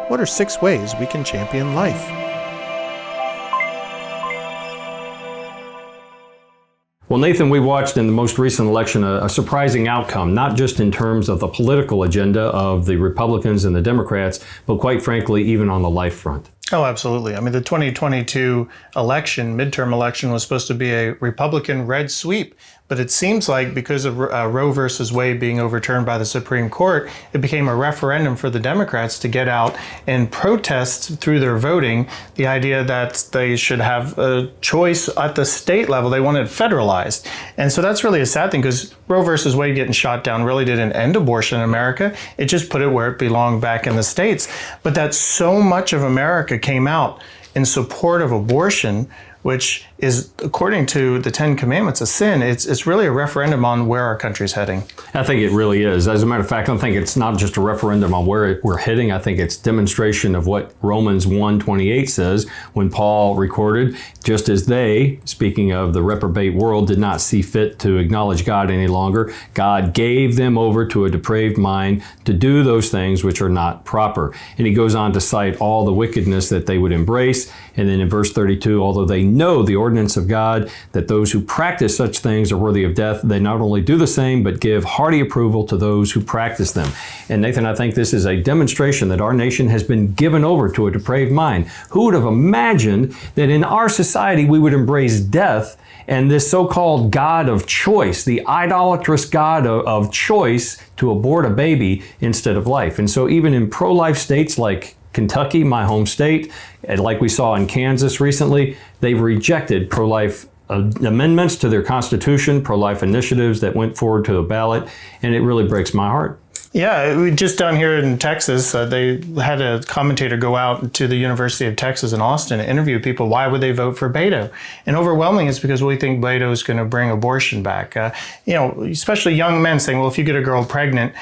What are 6 ways we can champion life? Well, Nathan, we watched in the most recent election a surprising outcome, not just in terms of the political agenda of the Republicans and the Democrats, but quite frankly, even on the life front. Oh, absolutely. I mean, the 2022 midterm election, was supposed to be a Republican red sweep. But it seems like because of Roe versus Wade being overturned by the Supreme Court, it became a referendum for the Democrats to get out and protest through their voting the idea that they should have a choice at the state level. They want it federalized. And so that's really a sad thing, because Roe versus Wade getting shot down really didn't end abortion in America. It just put it where it belonged back in the states. But that so much of America came out in support of abortion, which is, according to the 10 Commandments, a sin. It's really a referendum on where our country's heading. I think it really is. As a matter of fact, I don't think it's not just a referendum on where we're heading. I think it's demonstration of what Romans 1:28 says when Paul recorded, just as they, speaking of the reprobate world, did not see fit to acknowledge God any longer, God gave them over to a depraved mind to do those things which are not proper. And he goes on to cite all the wickedness that they would embrace. And then in verse 32, although they know the ordinance of God, that those who practice such things are worthy of death, they not only do the same, but give hearty approval to those who practice them. And Nathan, I think this is a demonstration that our nation has been given over to a depraved mind. Who would have imagined that in our society we would embrace death and this so-called God of choice, the idolatrous God of choice, to abort a baby instead of life? And so even in pro-life states like Kentucky, my home state, and like we saw in Kansas recently, they've rejected pro-life amendments to their constitution, pro-life initiatives that went forward to a ballot, and it really breaks my heart. Yeah, just down here in Texas, they had a commentator go out to the University of Texas in Austin and interview people. Why would they vote for Beto? And overwhelmingly, it's because we think Beto is going to bring abortion back. Especially young men saying, well, if you get a girl pregnant,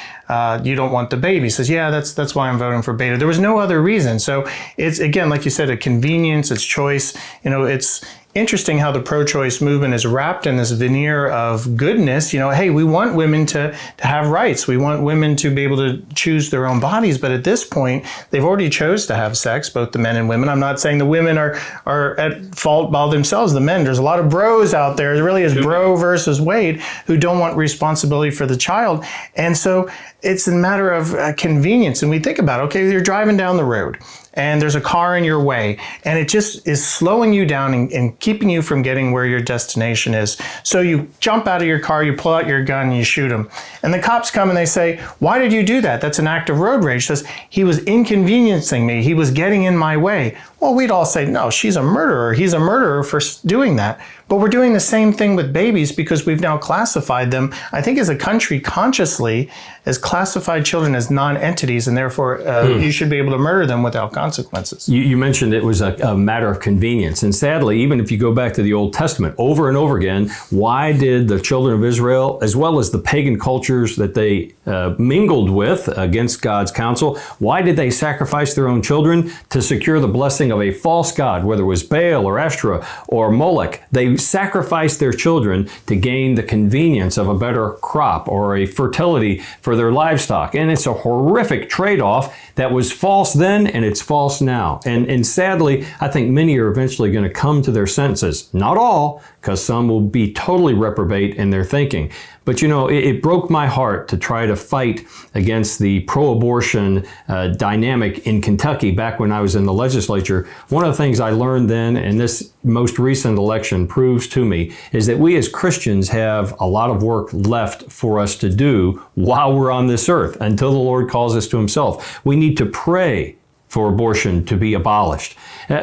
you don't want the baby. He says, yeah, that's why I'm voting for Beto. There was no other reason. So it's, again, like you said, a convenience, it's choice. It's interesting how the pro-choice movement is wrapped in this veneer of goodness. Hey, we want women to have rights. We want women to be able to choose their own bodies. But at this point, they've already chose to have sex, both the men and women. I'm not saying the women are at fault by themselves. The men, there's a lot of bros out there. It really is bro versus Wade, who don't want responsibility for the child. And so it's a matter of convenience. And we think about, okay, you're driving down the road and there's a car in your way, and it just is slowing you down and keeping you from getting where your destination is. So you jump out of your car, you pull out your gun, and you shoot him. And the cops come and they say, why did you do that? That's an act of road rage. Says, he was inconveniencing me. He was getting in my way. Well, we'd all say, no, she's a murderer. He's a murderer for doing that. But we're doing the same thing with babies because we've now classified them, I think as a country consciously, as classified children as non-entities, and therefore you should be able to murder them without consequences. You mentioned it was a matter of convenience. And sadly, even if you go back to the Old Testament over and over again, why did the children of Israel, as well as the pagan cultures that they mingled with against God's counsel, why did they sacrifice their own children to secure the blessing of a false god, whether it was Baal or Ashtoreth or Moloch? They sacrificed their children to gain the convenience of a better crop or a fertility for their livestock. And it's a horrific trade-off that was false then and it's false now. And sadly, I think many are eventually going to come to their senses. Not all, because some will be totally reprobate in their thinking. But it broke my heart to try to fight against the pro-abortion dynamic in Kentucky back when I was in the legislature. One of the things I learned then, and this most recent election proves to me, is that we as Christians have a lot of work left for us to do while we're on this earth until the Lord calls us to himself. We need to pray for abortion to be abolished.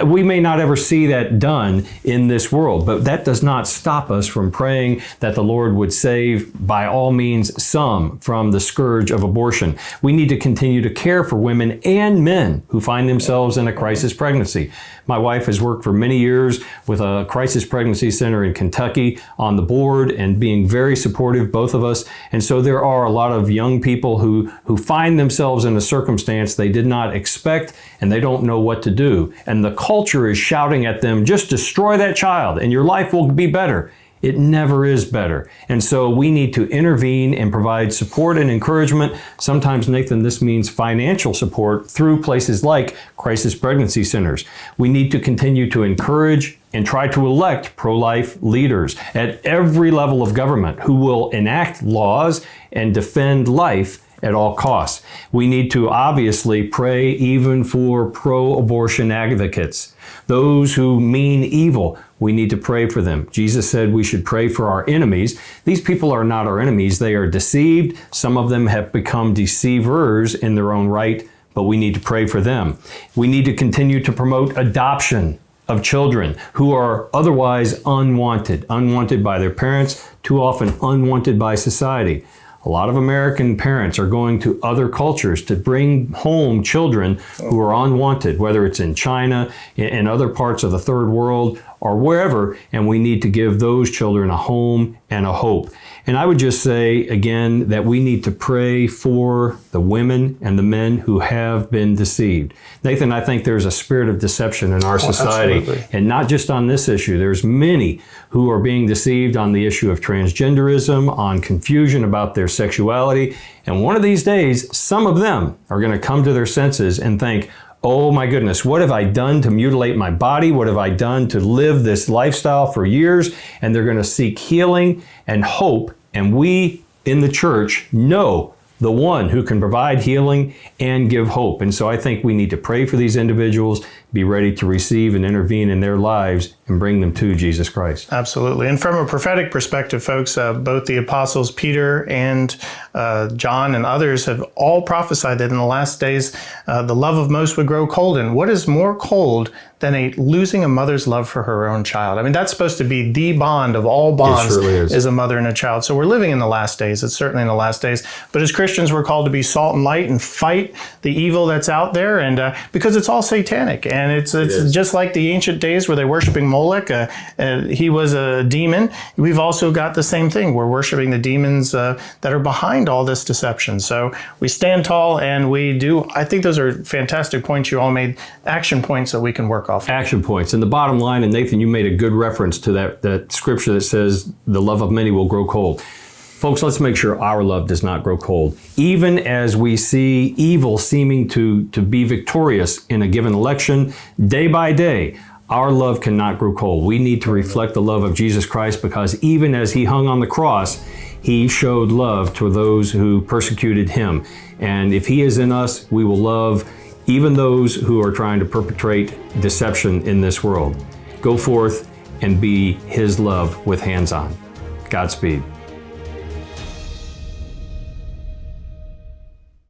We may not ever see that done in this world, but that does not stop us from praying that the Lord would save, by all means, some from the scourge of abortion. We need to continue to care for women and men who find themselves in a crisis pregnancy. My wife has worked for many years with a crisis pregnancy center in Kentucky on the board and being very supportive, both of us. And so there are a lot of young people who find themselves in a circumstance they did not expect and they don't know what to do. And the culture is shouting at them, just destroy that child and your life will be better. It never is better. And so we need to intervene and provide support and encouragement. Sometimes, Nathan, this means financial support through places like crisis pregnancy centers. We need to continue to encourage and try to elect pro-life leaders at every level of government who will enact laws and defend life at all costs. We need to obviously pray even for pro-abortion advocates. Those who mean evil, we need to pray for them. Jesus said we should pray for our enemies. These people are not our enemies. They are deceived. Some of them have become deceivers in their own right, but we need to pray for them. We need to continue to promote adoption of children who are otherwise unwanted by their parents, too often unwanted by society. A lot of American parents are going to other cultures to bring home children who are unwanted, whether it's in China, in other parts of the third world, or wherever, and we need to give those children a home and a hope. And I would just say, again, that we need to pray for the women and the men who have been deceived. Nathan, I think there's a spirit of deception in our society, absolutely. And not just on this issue. There's many who are being deceived on the issue of transgenderism, on confusion about their sexuality. And one of these days, some of them are going to come to their senses and think, oh my goodness, what have I done to mutilate my body? What have I done to live this lifestyle for years? And they're going to seek healing and hope. And we in the church know the one who can provide healing and give hope. And so I think we need to pray for these individuals, be ready to receive and intervene in their lives and bring them to Jesus Christ. Absolutely. And from a prophetic perspective, folks, both the apostles Peter and John and others have all prophesied that in the last days, the love of most would grow cold. And what is more cold than losing a mother's love for her own child? I mean, that's supposed to be the bond of all bonds, is a mother and a child. So we're living in the last days. It's certainly in the last days. But as Christians, we're called to be salt and light and fight the evil that's out there. And because it's all satanic. And it's just like the ancient days where they're worshiping Moloch. He was a demon. We've also got the same thing. We're worshiping the demons that are behind all this deception. So we stand tall and we do. I think those are fantastic points you all made, action points that we can work off. Action points. And the bottom line, and Nathan, you made a good reference to that scripture that says the love of many will grow cold. Folks, let's make sure our love does not grow cold. Even as we see evil seeming to be victorious in a given election, day by day, our love cannot grow cold. We need to reflect the love of Jesus Christ, because even as he hung on the cross, he showed love to those who persecuted him. And if he is in us, we will love even those who are trying to perpetrate deception in this world. Go forth and be his love with hands on. Godspeed.